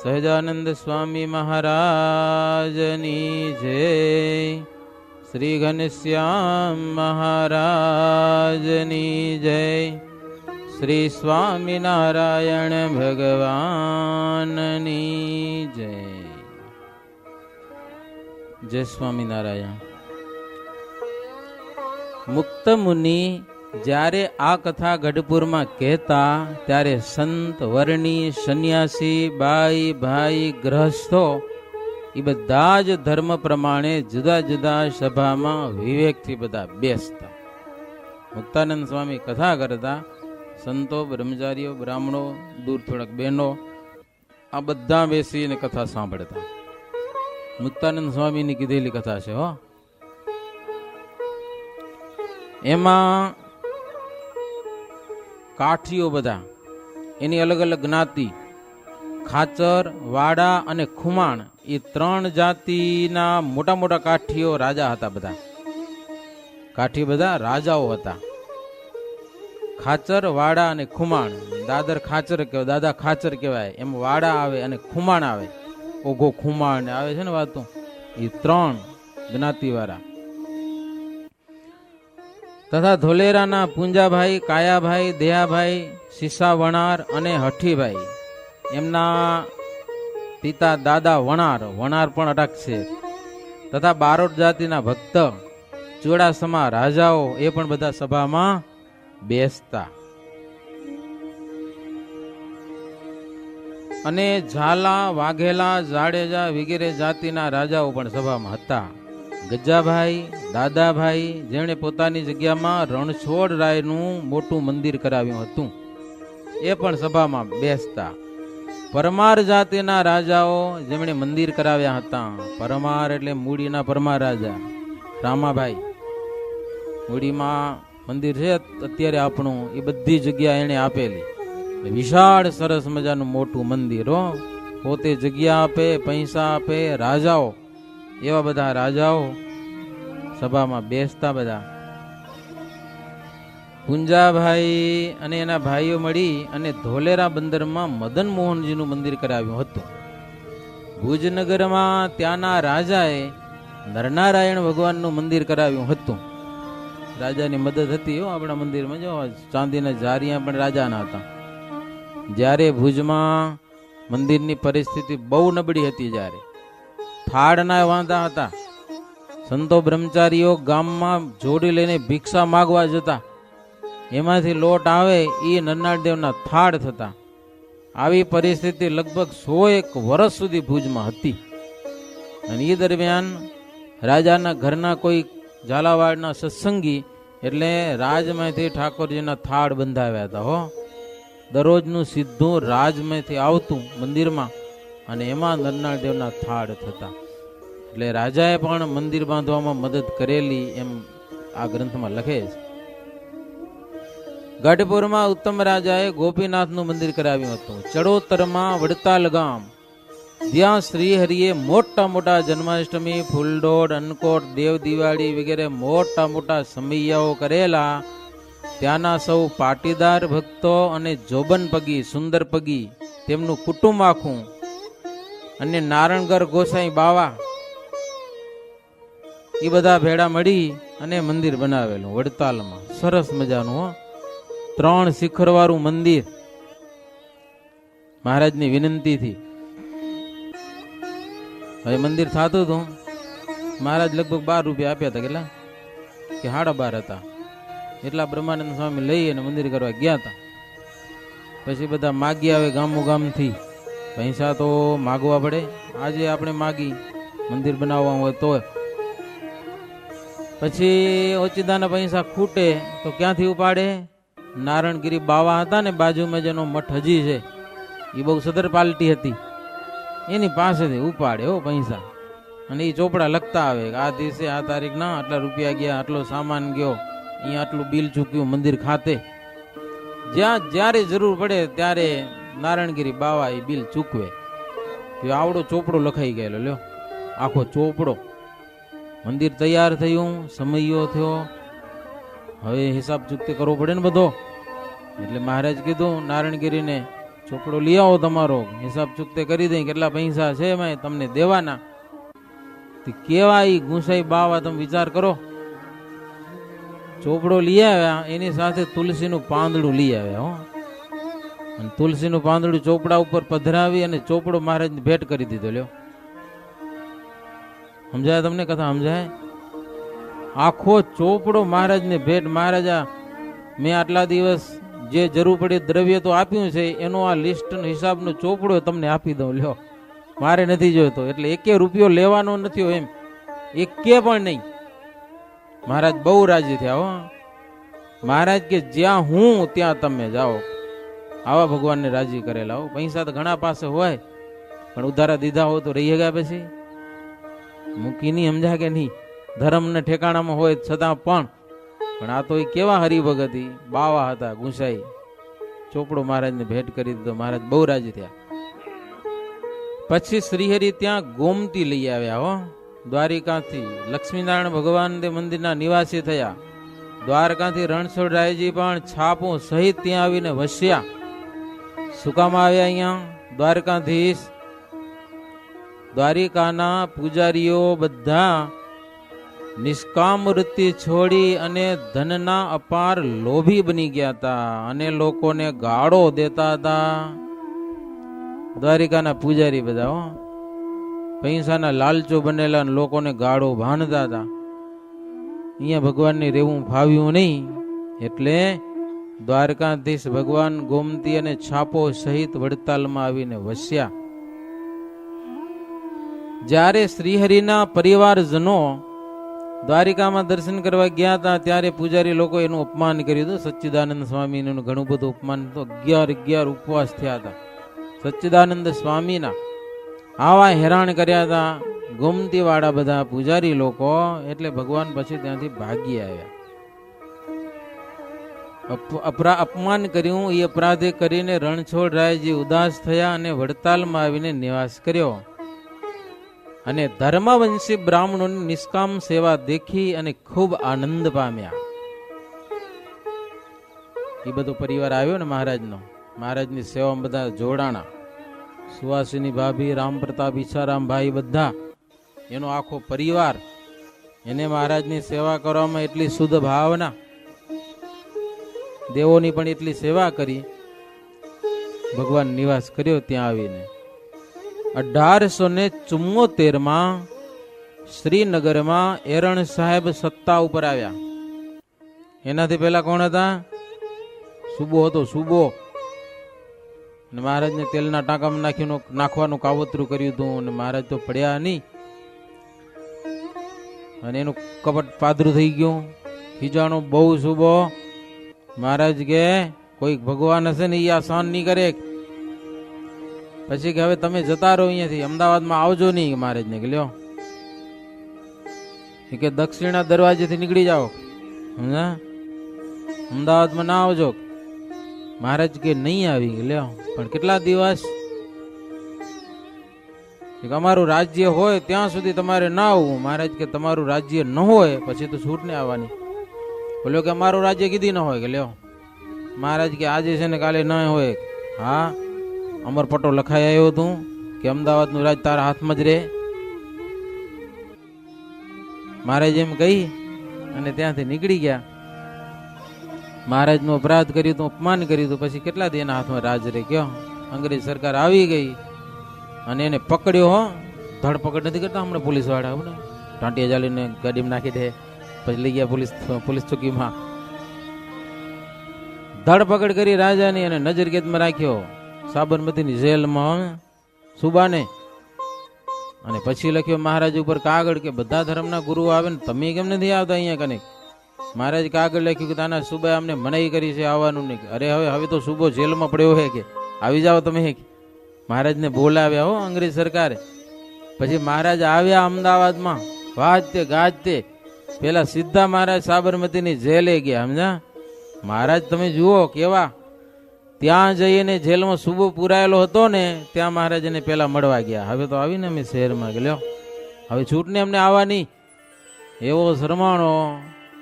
સહજાનંદ સ્વામી મહારાજની જય, શ્રી ઘનશ્યામ મહારાજની જય, શ્રી સ્વામિનારાયણ ભગવાનની જય. જય સ્વામિનારાયણ. મુક્ત મુનિ જ્યારે આ કથા ગઢપુરમાં કહેતા ત્યારે સંત, વર્ણી, સંન્યાસી, બાઈ, ભાઈ, ગ્રહસ્થો એ બધા જ ધર્મ પ્રમાણે જુદા જુદા સભામાં વિવેકથી બધા બેસતા. મુક્તાનંદ સ્વામી કથા કરતા, સંતો, બ્રહ્મચારીઓ, બ્રાહ્મણો, દૂર થોડાક બહેનો આ બધા બેસીને કથા સાંભળતા. મુક્તાનંદ સ્વામીની કીધેલી કથા છે હો. એમાં કાઠીઓ બધા એની અલગ અલગ જ્ઞાતિ, ખાચર, વાડા અને ખુમાણ એ ત્રણ જાતિના મોટા મોટા કાઠીઓ રાજા હતા. બધા કાઠી બધા રાજાઓ હતા. ખાચર, વાડા અને ખુમાણ. દાદર ખાચર કહેવાય, દાદા ખાચર કહેવાય. એમ વાડા આવે અને ખુમાણ આવે. ઓઘો ખુમાણ આવે છે ને વાતો. એ ત્રણ જ્ઞાતિવાળા તથા ધોલેરાના પૂંજાભાઈ, કાયાભાઈ, દેહાભાઈ, સીસા વણાર અને હઠીભાઈ. એમના પિતા દાદા વણાર પણ અટક છે. તથા બારોટ જાતિના ભક્ત, ચોડાસમા રાજાઓ એ પણ બધા સભામાં બેસતા. અને ઝાલા, વાઘેલા, જાડેજા વગેરે જાતિના રાજાઓ પણ સભામાં હતા. ગજાભાઈ, દાદાભાઈ જેમણે પોતાની જગ્યામાં રણછોડરાયનું મોટું મંદિર કરાવ્યું હતું એ પણ સભામાં બેસતા. પરમાર જાતિના રાજાઓ જેમણે મંદિર કરાવ્યા હતા. પરમાર એટલે મૂડીના પરમાર રાજા રામાભાઈ. મૂડીમાં મંદિર છે અત્યારે આપણું, એ બધી જગ્યા એને આપેલી. વિશાળ સરસ મજાનું મોટું મંદિર હો. પોતે જગ્યા આપે, પૈસા આપે. રાજાઓ, એવા બધા રાજાઓ સભામાં બેસતા. બધા પૂંજાભાઈ અને એના ભાઈઓ મળી અને ધોલેરા બંદરમાં મદન મોહનજીનું મંદિર કરાવ્યું હતું. ભુજનગરમાં ત્યાંના રાજાએ નરનારાયણ ભગવાનનું મંદિર કરાવ્યું હતું. રાજાની મદદ હતી હો આપણા મંદિરમાં. જો ચાંદીના જારિયા પણ રાજાના હતા. જ્યારે ભુજમાં મંદિરની પરિસ્થિતિ બહુ નબળી હતી, જ્યારે થાળના વાંધા હતા, સંતો બ્રહ્મચારીઓ ગામમાં જોડી લઈને ભિક્ષા માગવા જતા. એમાંથી લોટ આવે એ નરનાળદેવના થાળ થતા. આવી પરિસ્થિતિ લગભગ 101 વર્ષ સુધી ભુજમાં હતી. અને એ દરમિયાન રાજાના ઘરના કોઈ ઝાલાવાડના સત્સંગી એટલે રાજમાંથી ઠાકોરજીના થાળ બંધાવ્યા હતા હો. દરરોજનું સીધું રાજમાંથી આવતું મંદિરમાં અને એમાં નરનાળદેવના થાળ થતા. એટલે રાજાએ પણ મંદિર બાંધવામાં મદદ કરેલી એમ આ ગ્રંથમાં લખે છે. ગઢપુરમાં ઉત્તમ રાજાએ ગોપીનાથનું મંદિર કરાવ્યું હતું. ચડોતરમાં વડતાલ ગામ, જ્યાં શ્રી હરિએ મોટા મોટા જન્માષ્ટમી, ફૂલડોળ, અન્નકોટ, દેવ દિવાળી વગેરે મોટા મોટા સમૈયાઓ કરેલા. ત્યાંના સૌ પાટીદાર ભક્તો અને જોબન પગી, સુંદર પગી, તેમનું કુટુંબ આખું અને નારણગર ગોસાઈ બાવા એ બધા ભેળા મળી અને મંદિર બનાવેલું વડતાલમાં. સરસ મજાનું 3 શિખરવાળું મંદિર. મહારાજની વિનંતીથી હવે મંદિર થતું હતું. મહારાજ લગભગ 12 રૂપિયા આપ્યા હતા. કેટલા કે 12.5 હતા. એટલા બ્રહ્માનંદ સ્વામી લઈ અને મંદિર કરવા ગયા હતા. પછી બધા માગી આવે ગામો ગામથી. પૈસા તો માગવા પડે. આજે આપણે માગી મંદિર બનાવવા હોય તો. પછી ઓચિતાના પૈસા ખૂટે તો ક્યાંથી ઉપાડે? નારણગીરી બાવા હતા ને બાજુમાં જેનો મઠ હજી છે, એ બહુ સદર પાલટી હતી, એની પાસેથી ઉપાડે હો પૈસા. અને એ ચોપડા લખતા આવે આ દિવસે આ તારીખ ના આટલા રૂપિયા ગયા, આટલો સામાન ગયો, અહીંયા આટલું બિલ ચૂક્યું મંદિર ખાતે. જ્યાં જ્યારે જરૂર પડે ત્યારે નારણગીરી બાવા એ બિલ ચૂકવે. આવડો ચોપડો લખાઈ ગયેલો લ્યો, આખો ચોપડો. મંદિર તૈયાર થયું, સમયો થયો, હવે હિસાબ ચૂકતે કરવો પડે ને બધો. એટલે મહારાજ કીધું નારણગીરીને ચોપડો લઈ આવો, તમારો હિસાબ ચૂકતે કરી દઈ, કેટલા પૈસા છે એમાં તમને દેવાના. કેવા ઈ ગુંસાઈ બાવા, તમે વિચાર કરો. ચોપડો લઈ આવ્યા, એની સાથે તુલસીનું પાંદડું લઈ આવ્યા. હો, અને તુલસીનું પાંદડું ચોપડા ઉપર પધરાવી અને ચોપડો મહારાજને ભેટ કરી દીધો. લ્યો, સમજાય તમને કથા? સમજાય? આખો ચોપડો મહારાજને ભેટ. મહારાજા, મેં આટલા દિવસ જે જરૂર પડી દ્રવ્ય તો આપ્યું છે, એનો આ લિસ્ટ હિસાબનો ચોપડો તમને આપી દઉં. લ્યો, મારે નથી જોઈતો. એટલે એકે રૂપિયો લેવાનો નથી, એમ એકે પણ નહીં. મહારાજ બહુ રાજી થયા. હો, મહારાજ કે જ્યાં હું ત્યાં તમે જાઓ. આવા ભગવાનને રાજી કરેલા. હો, પૈસા તો ઘણા પાસે હોય, પણ ઉધારા દીધા હોય તો રહી ગયા પછી મૂકી નહીં. સમજા કે નહીં? ધર્મને ઠેકાણામાં હોય છતાં પણ આ તો એ કેવા હરિભગત બાવા હતા ગુંસાઈ. ચોપડો મહારાજને ભેટ કરી દીધો. મહારાજ બહુ રાજી થયા. પછી શ્રીહરિ ત્યાં ગોમતી લઈ આવ્યા. હો, દ્વારિકાથી લક્ષ્મીનારાયણ ભગવાન મંદિરના નિવાસી થયા. દ્વારકાથી રણછોડરાયજી પણ છાપો સહિત ત્યાં આવીને વસ્યા. શું કામ આવ્યા અહીંયા? દ્વારકાધીશ, દ્વારિકાના પૂજારીઓ બધા નિષ્કામ વૃત્તિ છોડી અને ધનના અપાર લોભી બની ગયા હતા અને લોકોને ગાળો દેતા હતા. દ્વારિકાના પૂજારી બધા, હો, પૈસાના લાલચો બનેલા લોકોને ગાળો ભાંડતા હતા. અહીંયા ભગવાનને રહેવું ફાવ્યું નહીં, એટલે દ્વારકાધીશ ભગવાન ગોમતી અને છાપો સહિત વડતાલમાં આવીને વસ્યા. જ્યારે શ્રીહરિના પરિવારજનો દ્વારિકામાં દર્શન કરવા ગયા હતા, ત્યારે પૂજારી લોકો એનું અપમાન કર્યું હતું. સચ્ચિદાનંદ સ્વામીનું ઘણું બધું અપમાન. તો 11 ઉપવાસ થયા હતા સચ્ચિદાનંદ સ્વામીના. આવા હેરાન કર્યા હતા ગોમતી વાળા બધા પૂજારી લોકો. એટલે ભગવાન પછી ત્યાંથી ભાગી આવ્યા. અપમાન કર્યું એ અપરાધે કરીને રણછોડરાયજી ઉદાસ થયા અને વડતાલમાં આવીને નિવાસ કર્યો. અને ધર્મવંશી બ્રાહ્મણોની નિષ્કામ સેવા દેખી અને ખૂબ આનંદ પામ્યા. એ બધો પરિવાર આવ્યો ને મહારાજનો. મહારાજની સેવામાં બધા જોડાણા. સુવાસિની ભાભી, રામ પ્રતાપ, ઈચ્છારામભાઈ, બધા એનો આખો પરિવાર. એને મહારાજની સેવા કરવામાં એટલી શુદ્ધ ભાવના. દેવોની પણ એટલી સેવા કરી. ભગવાન નિવાસ કર્યો ત્યાં આવીને. 1874 શ્રીનગરમાં એરણ સાહેબ સત્તા ઉપર આવ્યા. એનાથી પહેલા કોણ હતા? સુબો હતો, સુબો. મહારાજને તેલના ટાંકામાં નાખવાનું કાવતરું કર્યું હતું અને મહારાજ તો પડ્યા નહીં અને એનું કપટ પાદરું થઈ ગયું. ખીજાણો બહુ સુબો. મહારાજ કે કોઈ ભગવાન હશે ને એ આ સહન નહીં કરે. પછી કે હવે તમે જતા રહો અહીંયાથી, અમદાવાદમાં આવજો નહીં. મહારાજને કે લ્યો, કે દક્ષિણા દરવાજેથી નીકળી જાઓ, સમજા, અમદાવાદમાં ના આવજો. મહારાજ કે નહીં આવી. લ્યો, પણ કેટલા દિવસ? અમારું રાજ્ય હોય ત્યાં સુધી તમારે ના આવવું. મહારાજ કે તમારું રાજ્ય ન હોય પછી તો છૂટ ને આવવાની. બોલ્યો કે અમારું રાજ્ય કીધી ન હોય. કે લ્યો, મહારાજ કે આજે છે ને કાલે ન હોય. હા, અમર પટ્ટો લખાઈ આવ્યો હતું કે અમદાવાદનું રાજ તારા હાથમાં જ રહે. મહારાજ એમ કહી અને ત્યાંથી નીકળી ગયા. મહારાજનો અપરાધ કર્યું હતું, અપમાન કર્યું હતું. પછી કેટલા દી એના હાથમાં રાજ રહે? કયો, અંગ્રેજ સરકાર આવી ગઈ અને એને પકડ્યો. હો, ધરપકડ નથી કરતા હમણાં પોલીસ વાળા. હમણાં ટાંટિયા ચાલીને ગાડીમાં નાખી દે. પછી લઈ ગયા પોલીસ ચોકીમાં. ધરપકડ કરી રાજાની અને નજરકેદમાં રાખ્યો સાબરમતીની જેલમાં સુબાને. અને પછી લખ્યો મહારાજ ઉપર કાગળ કે બધા ધર્મના ગુરુ આવે ને તમે કેમ નથી આવતા અહીંયા કને? મહારાજ કાગળ લખ્યું કે તાના સુબાએ અમને મનાઈ કરી છે આવવાનું નહીં. અરે હવે તો સુબો જેલમાં પડ્યો હે, કે આવી જાઓ તમે. મહારાજને બોલાવ્યા. હો, અંગ્રેજ સરકારે. પછી મહારાજ આવ્યા અમદાવાદમાં વાજતે ગાજતે. પેલા સીધા મહારાજ સાબરમતીની જેલે ગયા. સમજા? મહારાજ તમે જુઓ કેવા. ત્યાં જઈને જેલમાં સુબો પુરાયેલો હતો ને, ત્યાં મહારાજ એને પેલા મળવા ગયા. હવે તો આવીને અમે શહેરમાં ગયો, હવે છૂટને અમને આવવાની. એવો શરમાણો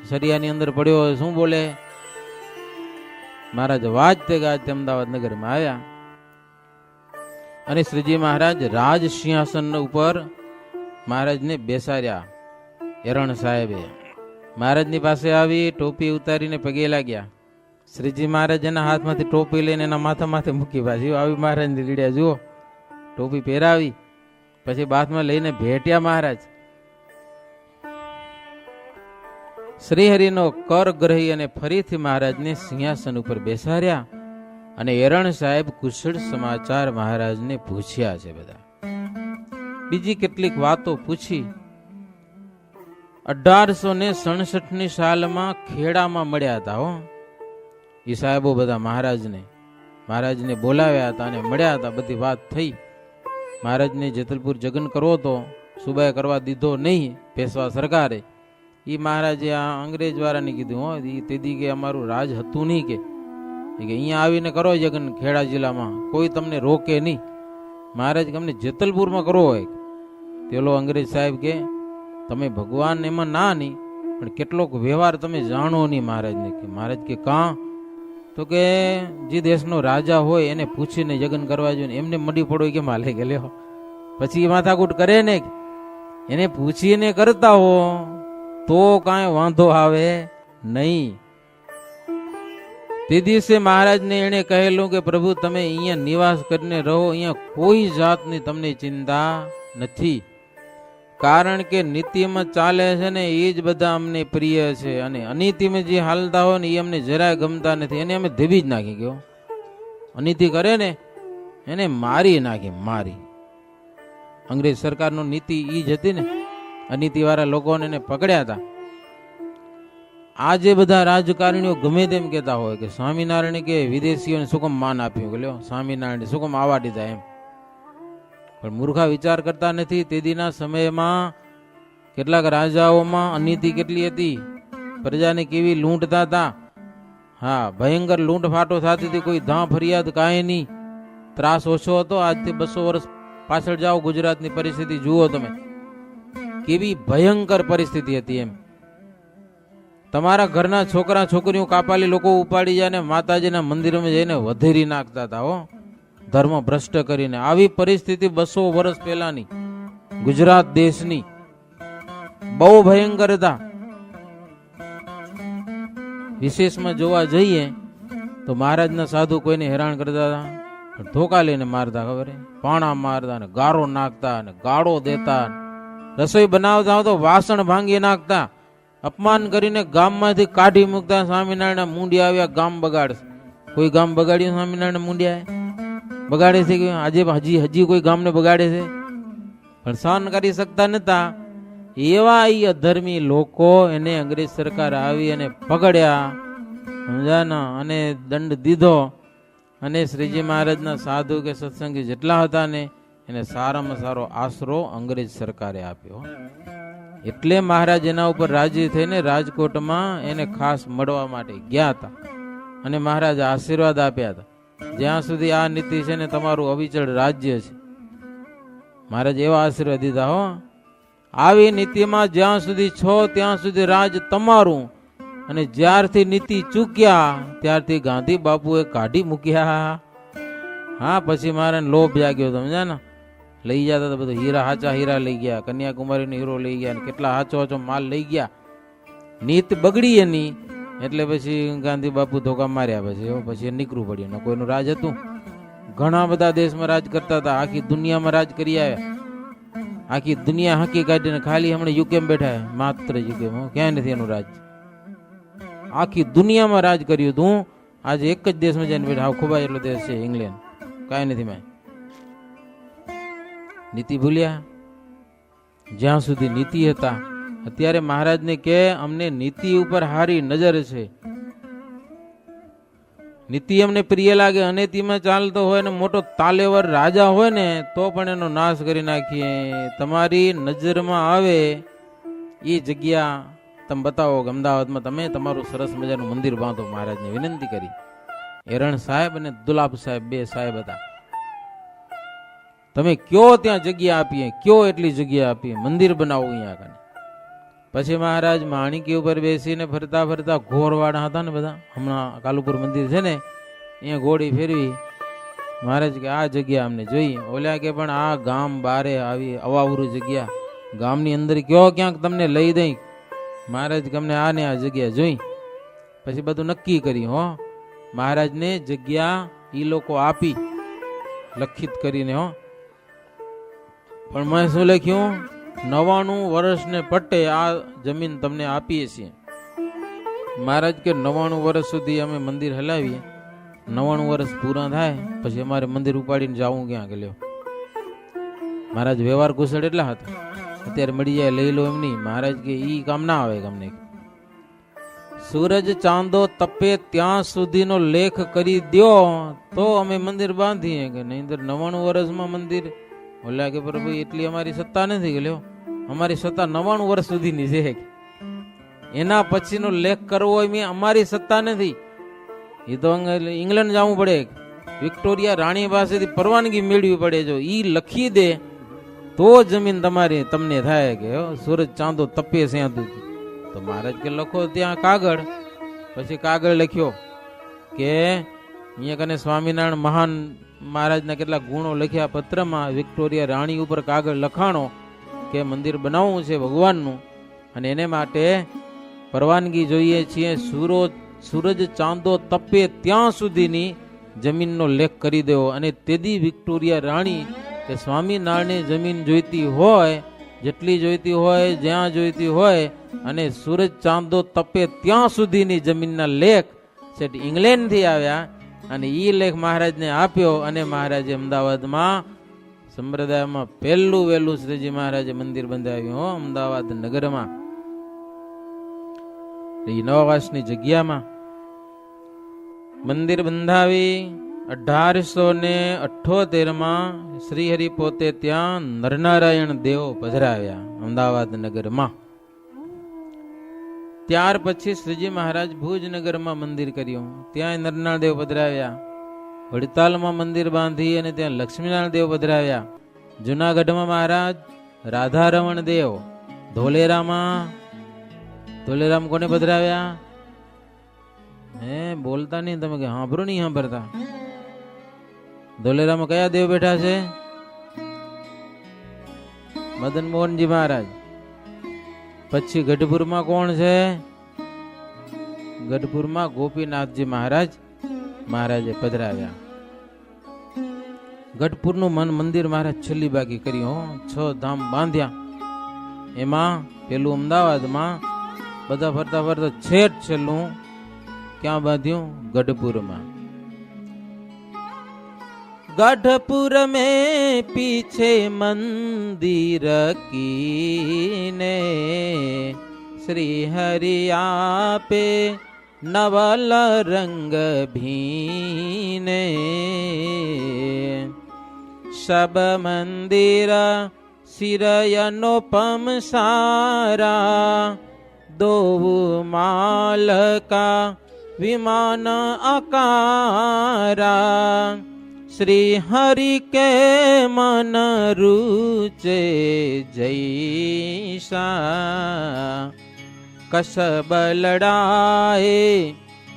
સરિયાની અંદર પડ્યો. શું બોલે? મહારાજ વાજતે ગાજતે અમદાવાદ નગરમાં આવ્યા. અને શ્રીજી મહારાજ રાજ સિંહાસન ઉપર મહારાજને બેસાડ્યા. એરણ સાહેબે મહારાજની પાસે આવી ટોપી ઉતારીને પગે લાગ્યા. શ્રીજી મહારાજ એના હાથમાંથી ટોપી લઈને એના માથે મૂકી. પાછી આવી મહારાજની લીડ્યા, જુઓ ટોપી પહેરાવી, પછી બાથમાં લઈને ભેટ્યા મહારાજ. શ્રીહરિનો કર ગ્રહી અને ફરીથી મહારાજને સિંહાસન ઉપર બેસાડ્યા. અને એરણ સાહેબ કુશળ સમાચાર મહારાજને પૂછ્યા છે. બધા બીજી કેટલીક વાતો પૂછી. 1867ની સાલમાં ખેડામાં મળ્યા હતા. એ સાહેબો બધા મહારાજને બોલાવ્યા હતા અને મળ્યા હતા. બધી વાત થઈ. મહારાજને જેતલપુર જગન કરવો તો સુબાએ કરવા દીધો નહીં પેશવા સરકારે. એ મહારાજે આ અંગ્રેજ વાળાને કીધું, તેદી કે અમારું રાજ હતું નહીં, કે અહીંયા આવીને કરો જગન ખેડા જિલ્લામાં, કોઈ તમને રોકે નહીં. મહારાજ કે અમને જેતલપુરમાં કરવો હોય. પેલો અંગ્રેજ સાહેબ કે તમે ભગવાન એમાં ના નહીં, પણ કેટલોક વ્યવહાર તમે જાણો નહીં. મહારાજને કે મહારાજ કે કાં? તો કે જે દેશનો રાજા હોય એને પૂછીને જગન કરવા જોઈએ, એમને મડી પડો કે માલે કે લ્યો પછી માથાકૂટ કરે ને, એને પૂછીને કરતા હો તો કાંઈ વાંધો આવે નહીં. તે દિવસે મહારાજને એને કહેલું કે પ્રભુ તમે અહીંયા નિવાસ કરીને રહો, અહીંયા કોઈ જાતની તમને ચિંતા નથી, કારણ કે નીતિમાં ચાલે છે ને એ જ બધા અમને પ્રિય છે, અને અનીતિમાં જે હાલતા હોય ને એ અમને જરાય ગમતા નથી. એને અમે ધીબી જ નાખી ગયો. અનીતિ કરે ને એને મારી નાખી. અંગ્રેજ સરકારનો નીતિ એ જ હતી ને, અનીતિ વાળા લોકોને એને પકડ્યા હતા. આજે બધા રાજકારણીઓ ગમે તેમ કહેતા હોય કે સ્વામિનારાયણ કે વિદેશીઓને શું કામ માન આપ્યું, કે લ્યો સ્વામિનારાયણ શું કામ આવા દીધા એમ. પણ મૂર્ખા વિચાર કરતા નથી. તેદીના સમયમાં કેટલાક રાજાઓમાં અનીતિ કેટલી હતી, પ્રજાને કેવી લૂંટતા હતા. હા, ભયંકર લૂંટ ફાટો થતી હતી. કોઈ ધાં ફરિયાદ કાંઈ નહીં, ત્રાસ ઓછો હતો. આજથી 200 વર્ષ પાછળ જાઓ, ગુજરાતની પરિસ્થિતિ જુઓ તમે, કેવી ભયંકર પરિસ્થિતિ હતી એમ. તમારા ઘરના છોકરા છોકરીઓ કાપાલી લોકો ઉપાડી જાય ને માતાજીના મંદિરમાં જઈને વધેરી નાખતા હતા, ધર્મ ભ્રષ્ટ કરીને. આવી પરિસ્થિતિ 200 વર્ષ પહેલાની ગુજરાત દેશની બહુ ભયંકર હતા. વિશેષમાં જોવા જઈએ તો મહારાજના સાધુ કોઈને હેરાન કરતા હતા, ધોકા લઈને મારતા, ખબર, પાણા મારતા ને ગારો નાખતા ને ગાળો દેતા. રસોઈ બનાવતા તો વાસણ ભાંગી નાખતા, અપમાન કરીને ગામમાંથી કાઢી મૂકતા. સ્વામિનારાયણ મુંડિયા આવ્યા, ગામ બગાડશે. કોઈ ગામ બગાડ્યું? સ્વામિનારાયણ મુંડિયા બગાડે છે કે આજે હજી કોઈ ગામને બગાડે છે? પણ સહન કરી શકતા નતા. એવા એ અધર્મી લોકો એને અંગ્રેજ સરકાર આવી અને પકડ્યા, સમજાના, અને દંડ દીધો. અને શ્રીજી મહારાજના સાધુ કે સત્સંગી જેટલા હતા ને એને સારામાં સારો આશરો અંગ્રેજ સરકારે આપ્યો. એટલે મહારાજ એના ઉપર રાજી થઈને રાજકોટમાં એને ખાસ મળવા માટે ગયા હતા. અને મહારાજ આશીર્વાદ આપ્યા હતા, જ્યાં સુધી આ નીતિ છે ને તમારું અવિચળ રાજ્ય છે. મહારાજ એવા આશીર્વાદ દીધા, આવી નીતિમાં જ્યાં સુધી છો ત્યાં સુધી રાજ તમારું, અને જ્યારથી નીતિ ચૂક્યા ત્યારથી ગાંધી બાપુએ કાઢી મૂક્યા. હા, પછી મારે લોભ જાગ્યો, સમજ્યા ને. લઈ જતા હતા બધું, હીરા, હાચા હીરા લઈ ગયા, કન્યાકુમારીનો હીરો લઈ ગયા, ને કેટલા હાચો માલ લઈ ગયા. નીત બગડી એની, એટલે પછી ગાંધી બાપુ ધોકા માર્યા. પછી નીકળવું પડ્યું. કોઈનું રાજ હતું? ઘણા બધા દેશમાં રાજ કરતા હતા, આખી દુનિયામાં રાજ કરી આવ્યા. આખી દુનિયા હાંકી કાઢીને ખાલી હમણાં યુકેમાં બેઠા, માત્ર યુકેમાં, ક્યાંય નથી એનું રાજ. આખી દુનિયામાં રાજ કર્યું હતું. આજે એક જ દેશમાં જઈને બેઠા, ખોબાય એટલો દેશ છે ઇંગ્લેન્ડ, કાંઈ નથી. મેં નીતિ ભૂલ્યા. જ્યાં સુધી નીતિ હતા, અત્યારે મહારાજને કે અમને નીતિ ઉપર હારી નજર છે, નીતિ અમને પ્રિય લાગે. અનીતિમાં ચાલતો હોય ને મોટો તાલેવર રાજા હોય ને તો પણ એનો નાશ કરી નાખીએ. તમારી નજરમાં આવે એ જગ્યા તમે બતાવો કે અમદાવાદમાં તમે તમારું સરસ મજાનું મંદિર બાંધો. મહારાજને વિનંતી કરી. એરણ સાહેબ અને દુલાપ સાહેબ, બે સાહેબ હતા. તમે કયો ત્યાં જગ્યા આપીએ, કયો એટલી જગ્યા આપીએ, મંદિર બનાવો અહીંયા આગળ. પછી મહારાજ માણિકી ઉપર બેસીને ફરતા ફરતા, ઘોરવાડા હતા ને બધા, હમણાં કાલુપુર મંદિર છે ને, અહીંયા ઘોડી ફેરવી મહારાજ કે આ જગ્યા અમને જોઈએ. ઓલા કે પણ આ ગામ બારે આવી અવાવરું જગ્યા, ગામની અંદર કયો ક્યાંક તમને લઈ દઈ. મહારાજ કે અમને આ ને આ જગ્યા જોઈ. પછી બધું નક્કી કર્યું. હો, મહારાજને જગ્યા ઈ લોકો આપી લખિત કરીને. હો, પણ મેં શું લખ્યું, 99 વર્ષને પટ્ટે આ જમીન તમને આપીએ છીએ. મહારાજ કે 99 વર્ષ સુધી અમે મંદિર હલાવીએ, 99 વર્ષ પૂરા થાય પછી અમારે મંદિર ઉપાડીને જવું ક્યાં કે લ્યો. મહારાજ વ્યવહાર કુશળ એટલા હતા, અત્યારે મળી જાય લઈ લો એમ નહીં. મહારાજ કે ઈ કામ ના આવે તમને. સૂરજ ચાંદો તપે ત્યાં સુધીનો લેખ કરી દ્યો તો અમે મંદિર બાંધીએ, કે નહીં 99 વર્ષમાં મંદિર. ઓલા કે પ્રભુ એટલી અમારી સત્તા નથી કે લ્યો, અમારી સત્તા 99 વર્ષ સુધીની છે, એના પછીનો લેખ કરવો એ અમારી સત્તા નથી. એ તો ઇંગ્લેન્ડ જવું પડે, વિક્ટોરિયા રાણી પાસેથી પરવાનગી મેળવી પડે. જો ઈ લખી દે તો જમીન તમારી તમને થાય કે સૂરજ ચાંદો તપે છે. તો મહારાજ કે લખો ત્યાં કાગળ. પછી કાગળ લખ્યો કે અહીંયા કને સ્વામિનારાયણ મહાન મહારાજના કેટલાક ગુણો લખ્યા પત્રમાં. વિક્ટોરિયા રાણી ઉપર કાગળ લખાણો કે મંદિર બનાવવું છે ભગવાનનું, અને એને માટે પરવાનગી જોઈએ છીએ. સૂરજ ચાંદો તપે ત્યાં સુધીની જમીનનો લેખ કરી દેવો. અને તેદી વિક્ટોરિયા રાણી કે સ્વામિનારાયણની જમીન જોઈતી હોય, જેટલી જોઈતી હોય, જ્યાં જોઈતી હોય, અને સૂરજ ચાંદો તપે ત્યાં સુધીની જમીનના લેખ છે ઇંગ્લેન્ડથી આવ્યા. અને ઈ લેખ મહારાજને આપ્યો. અને મહારાજે અમદાવાદમાં સંપ્રદાયમાં પહેલું વહેલું શ્રીજી મહારાજે મંદિર બંધાવ્યું. અમદાવાદ નગરમાં એ નવાસની જગ્યામાં મંદિર બંધાવી. 1878 શ્રીહરિ પોતે ત્યાં નરનારાયણ દેવ પધરાવ્યા અમદાવાદ નગરમાં. ત્યાર પછી શ્રીજી મહારાજ ભુજનગરમાં મંદિર કર્યું, ત્યાં નરનારાયણ દેવ પધરાવ્યા. વડતાલમાં મંદિર બાંધી અને ત્યાં લક્ષ્મીનારાયણ દેવ પધરાવ્યા. જુનાગઢમાં મહારાજ રાધારમણ દેવ. ધોલેરામ કોને પધરાવ્યા? બોલતા નહીં તમે, કે સાંભળો નહીં સાંભળતા. ધોલેરામાં કયા દેવ બેઠા છે? મદન મોહનજી મહારાજ. પછી ગઢપુરમાં કોણ છે? ગઢપુરમાં ગોપીનાથજી મહારાજે પધરાવ્યા. ગઢપુરનું મંદિર મહારાજ છેલ્લી બાકી કર્યું. 6 ધામ બાંધ્યા. એમાં પેલું અમદાવાદમાં બધા ફરતા ફરતા છેટ છેલ્લું ક્યાં બાંધ્યું? ગઢપુરમાં. गढ़पुर में पीछे मंदिर कीने श्री हरिया पे नवल रंग भीने सब मंदिर सिरयनुपम सारा दो माल का विमान आकारा श्री हरि के मन रुचे जैसा कसब लड़ाए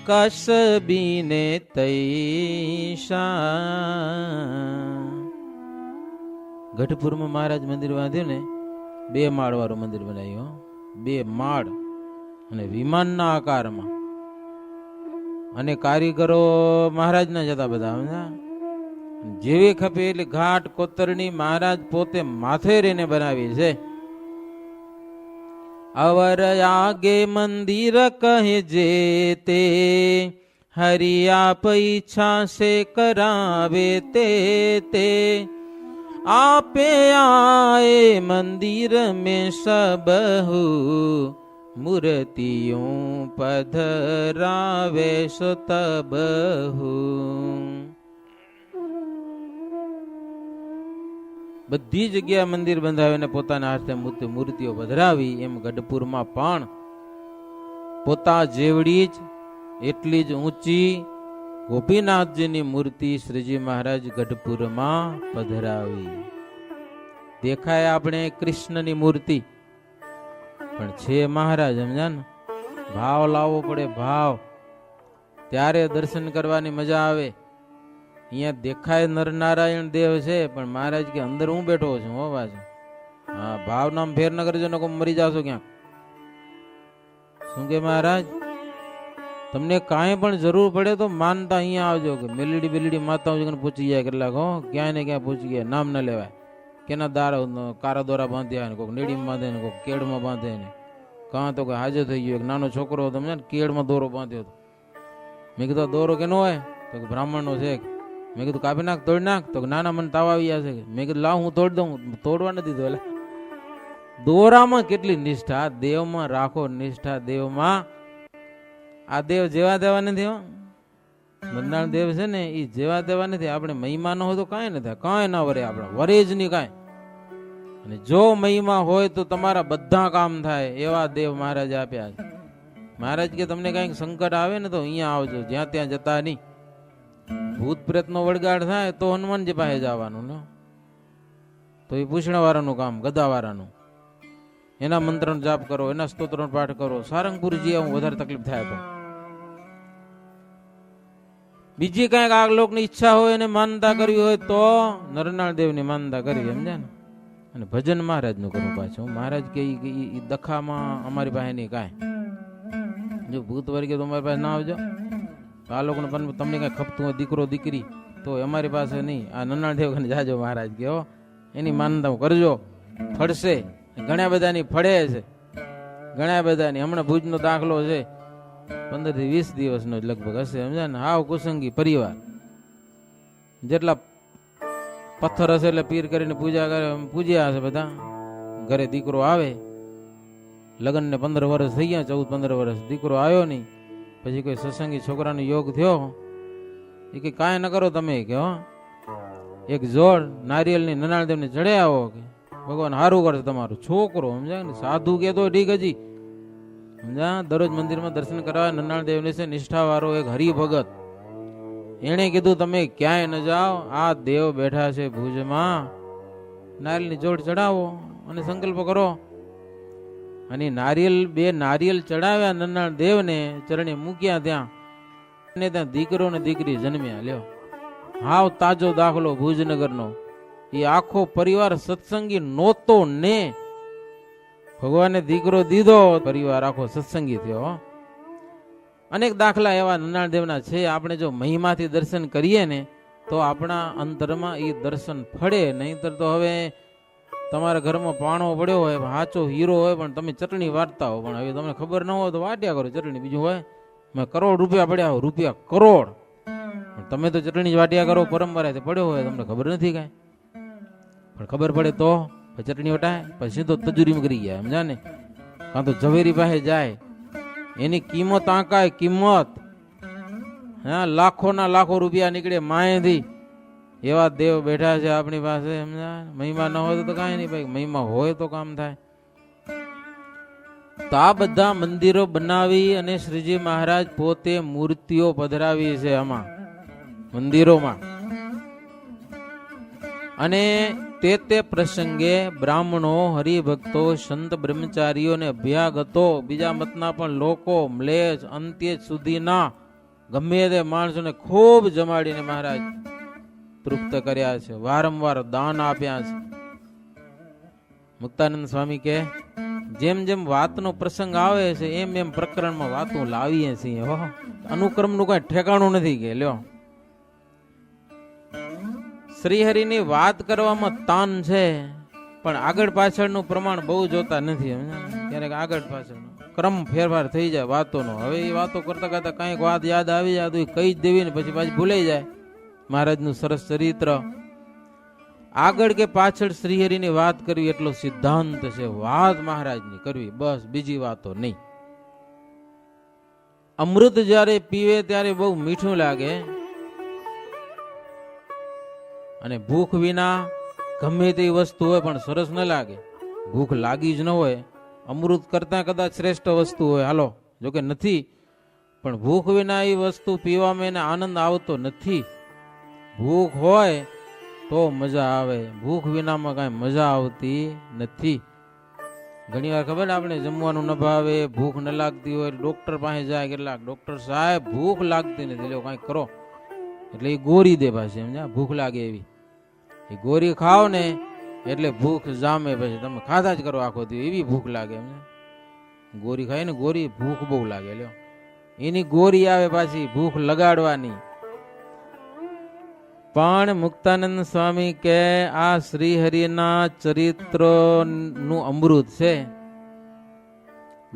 कसबीने तैसा. ગઢપુરમાં મહારાજ મંદિર બાંધ્યું ને, 2 માળ વાળું મંદિર બનાવ્યું. 2 માળ અને વિમાનના આકારમાં. અને કારીગરો મહારાજના જતા બધા જેવી ખપે એટલે ઘાટ કોતરણી મહારાજ પોતે માથે રહીને બનાવી છે. અવર આગે મંદિર કહે જેતે હરિ આપ ઈચ્છા સે કરાવે તે આપે આए મંદિર में सबहु मूर्तियों पधरावे सो तबहु. બધી જગ્યાએ મંદિર બંધાવીને પોતાના હાથે મૂર્તિઓ પધરાવી. એમ ગઢપુરમાં પણ પોતા જેવડી જ એટલી જ ઊંચી ગોપીનાથજીની મૂર્તિ શ્રીજી મહારાજ ગઢપુરમાં પધરાવી. દેખાય આપણે કૃષ્ણની મૂર્તિ, પણ છે મહારાજ. સમજા ને, ભાવ લાવવો પડે, ભાવ. ત્યારે દર્શન કરવાની મજા આવે. અહીંયા દેખાય નરનારાયણ દેવ છે, પણ મહારાજ કે અંદર હું બેઠો છું. હો પાછું હા, ભાવનામ ફેર ન કરજો ને મરી જાશો ક્યાંક. શું કે મહારાજ, તમને કાંઈ પણ જરૂર પડે તો માનતા અહીંયા આવજો. કે મેલીડી બેલીડી માતાઓ પૂછી જાય કેટલાક. હો ક્યાંય ને ક્યાં પૂછી ગયા, નામ ન લેવાય. કેના કારા દોરા બાંધ્યા ને, કોઈક નેડીમાં બાંધે ને, કોઈક કેળમાં બાંધે ને. કાં તો કે હાજર થઈ ગયો. એક નાનો છોકરો હતો ને, કેળમાં દોરો બાંધ્યો હતો. મેં કીધું દોરો કેનો હોય? તો કે બ્રાહ્મણનો છે. મેં કીધું કાપી નાખ, તોડી નાખ. તો કે નાના મને તાવ આવી જશે. મેં કીધું લાવ હું તોડી દઉં. તોડવા નથી દીધો. એટલે દોરામાં કેટલી નિષ્ઠા, દેવમાં રાખો નિષ્ઠા. દેવમાં આ દેવ જેવા તેવા નથી. હો નંદાણ દેવ છે ને, એ જેવા તેવા નથી. આપણે મહિમા ન હોય તો કાંઈ નથી, કાંઈ ના વરે. આપણે વરે જ નહીં કાંઈ. અને જો મહિમા હોય તો તમારા બધા કામ થાય, એવા દેવ મહારાજ આપ્યા છે. મહારાજ કે તમને કાંઈક સંકટ આવે ને તો અહીંયા આવજો, જ્યાં ત્યાં જતા નહીં. ભૂત પ્રેતનો વળગાડ થાય તો હનુમાનજી પાસે જવાનું ને, તો એ પૂછણા વાળાનું કામ, ગદા વાળાનું. એના મંત્રનો જાપ કરો, એના સ્તોત્રનો પાઠ કરો. સારંગપુરજી આવું વધારે તકલીફ થાય. તો બીજી કઈક આ લોકની ઈચ્છા હોય અને માનતા કરવી હોય તો નરનાળ દેવની માનતા કરવી, સમજ્યા ને. અને ભજન મહારાજનું કરવું પાછું. મહારાજ કે દખામાં અમારી પાસે નહીં કાંઈ. જો ભૂત વર્ગે તો અમારી પાસે ના આવજો. આ લોકોને તમને કઈ ખપતું હોય દીકરો દીકરી તો અમારી પાસે નહીં. આ નરનાળ દેવ જાજો મહારાજ કે હો, એની માનતા કરજો, ફળશે. ઘણા બધાની ફળે છે, ઘણા બધાની. હમણાં ભુજનો દાખલો છે, 15 થી 20 દિવસનો લગભગ હશે, સમજ્યા ને. હાવ કુસંગી પરિવાર, જેટલા પથ્થર હશે એટલે પીર કરીને પૂજ્યા હશે બધા. ઘરે દીકરો આવે, લગ્ન ને 15 વર્ષ થઈ ગયા, 14-15 વર્ષ, દીકરો આવ્યો નહીં. પછી કોઈ સત્સંગી છોકરાનો યોગ થયો, એ કે કાંઈ ન કરો તમે, કે હો એક જોડ નારિયેલની નનાળદેવને ચડે આવો, કે ભગવાન સારું કરશે તમારું છોકરો. સમજાય ને, સાધુ કે તો ઠીક હજી, સમજા. દરરોજ મંદિરમાં દર્શન કરવા નનાળ દેવને છે નિષ્ઠા વાળો એક હરિભગત. એને કીધું તમે ક્યાંય ન જાઓ, આ દેવ બેઠા છે ભુજમાં, નારિયેલની જોડ ચડાવો અને સંકલ્પ કરો. અને બે નારિયેલ ચડાવ્યા નનાળ દેવને, ચરણે મૂક્યા ત્યાં, અને ત્યાં દીકરો ને દીકરી જન્મ્યા. લ્યો, હાવ તાજો દાખલો ભુજનગરનો. એ આખો પરિવાર સત્સંગી નહોતો ને ભગવાને દીકરો દીધો, પરિવાર આખો સત્સંગી થયો. અનેક દાખલા એવા નનાળ દેવના છે. આપણે જો મહિમાથી દર્શન કરીએ ને તો આપણા અંતરમાં એ દર્શન ફળે. નહીતર તો હવે તમારા ઘરમાં પાણો પડ્યો હોય, સાચો હીરો હોય, પણ તમે ચટણી વાટતા હો, પણ હવે તમને ખબર ન હોય તો વાટ્યા કરો ચટણી. બીજું હોય મેં કરોડ રૂપિયા પડ્યા હોય, રૂપિયા કરોડ, તમે તો ચટણી જ વાટ્યા કરો, પરંપરાથી પડ્યો હોય, તમને ખબર નથી કાંઈ. પણ ખબર પડે તો ચટણી વટાય, પછી સીધો તજુરીમાં કરી ગયા, સમજા ને. કાં તો ઝવેરી પાસે જાય, એની કિંમત આંકાય, કિંમત હા લાખો ના લાખો રૂપિયા નીકળે માએથી. એવા દેવ બેઠા છે આપણી પાસે, સમજા. મહિમા ન હોય તો કાંઈ નહીં ભાઈ, મહિમા હોય તો કામ થાય. તો આ બધા મંદિરો બનાવી અને શ્રીજી મહારાજ પોતે મૂર્તિઓ પધરાવી છે આમાં મંદિરોમાં. અને તે પ્રસંગે બ્રાહ્મણો, હરિભક્તો, સંત બ્રહ્મચારીઓ ને અભ્યાગતો, બીજા મતના પણ લોકો, મ્લેચ્છ અંત્ય સુધીના ગમે તે માણસોને ખૂબ જમાડીને મહારાજ તૃપ્ત કર્યા છે. વારંવાર દાન આપ્યા છે. મુક્તાનંદ સ્વામી કે જેમ જેમ વાતનો પ્રસંગ આવે છે એમ એમ પ્રકરણમાં વાતો લાવીએ છીએ. અનુક્રમનું કઈ ઠેકાણું નથી. કે લ્યો, શ્રીહરિની વાત કરવામાં તાન છે, પણ આગળ પાછળનું પ્રમાણ બહુ જોતા નથી. ક્યારેક આગળ પાછળ ક્રમ ફેરફાર થઈ જાય વાતોનો. હવે એ વાતો કરતા કરતા કઈક વાત યાદ આવી જાય તો એ કહી જ દેવી ને પછી પાછી ભૂલાઈ જાય. મહારાજનું સરસ ચરિત્ર આગળ કે પાછળ શ્રીહરિની વાત કરવી એટલો સિદ્ધાંત છે. વાત મહારાજની કરવી બસ, બીજી વાતો નહીં. અમૃત જ્યારે પીવે ત્યારે બહુ મીઠું લાગે, અને ભૂખ વિના ગમે તે વસ્તુ હોય પણ સરસ ન લાગે. ભૂખ લાગી જ ન હોય, અમૃત કરતા કદાચ શ્રેષ્ઠ વસ્તુ હોય, હાલો જોકે નથી, પણ ભૂખ વિના એ વસ્તુ પીવામાં એને આનંદ આવતો નથી. ભૂખ હોય તો મજા આવે, ભૂખ વિનામાં કાંઈ મજા આવતી નથી. ઘણી વાર ખબર આપણે જમવાનું ન ભાવે, ભૂખ ન લાગતી હોય, ડોક્ટર પાસે જાય કેટલાક, ડોક્ટર સાહેબ ભૂખ લાગતી નથી, લો કાંઈક કરો. એટલે એ ગોરી દે પાછી, સમજ્યા? ભૂખ લાગે એવી એ ગોરી ખાઓ ને એટલે ભૂખ જામે, પછી તમે ખાધા જ કરો આખો દિવસ, એવી ભૂખ લાગે. સમજ્યા? ગોરી ખાય ને ગોરી, ભૂખ બહુ લાગે. લ્યો, એની ગોરી આવે પાછી ભૂખ લગાડવાની. પણ મુક્તાનંદ સ્વામી કે આ શ્રીહરિના ચરિત્રનું અમૃત છે.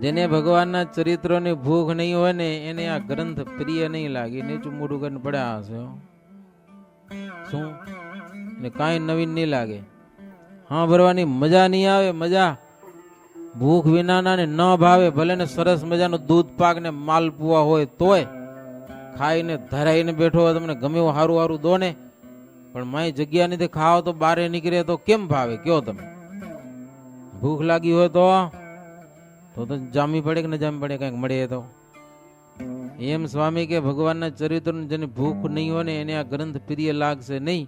જેને ભગવાનના ચરિત્રોની ભૂખ નહીં હોય ને એને આ ગ્રંથ પ્રિય નહીં લાગે. નીચું મોઢું કરીને પડ્યા હશે. શું ને કાંઈ નવીન નહીં લાગે. હા, ભરવાની મજા નહીં આવે. મજા ભૂખ વિનાના ને ન ભાવે. ભલે ને સરસ મજાનો દૂધ પાક ને માલપુઆ હોય તોય ખાઈને ધરાઈને બેઠો હોય, તમને ગમે એવું સારું સારું દો ને, પણ મારી જગ્યા નથી ખાઓ તો બારે નીકળે તો કેમ ભાવે? કયો તમે. ભૂખ લાગી હોય તો જામી પડે કે ન જામી પડે, કંઈક મળે તો. એમ સ્વામી કે ભગવાનના ચરિત્ર જેની ભૂખ નહીં હોય ને એને આ ગ્રંથ પ્રિય લાગશે નહીં.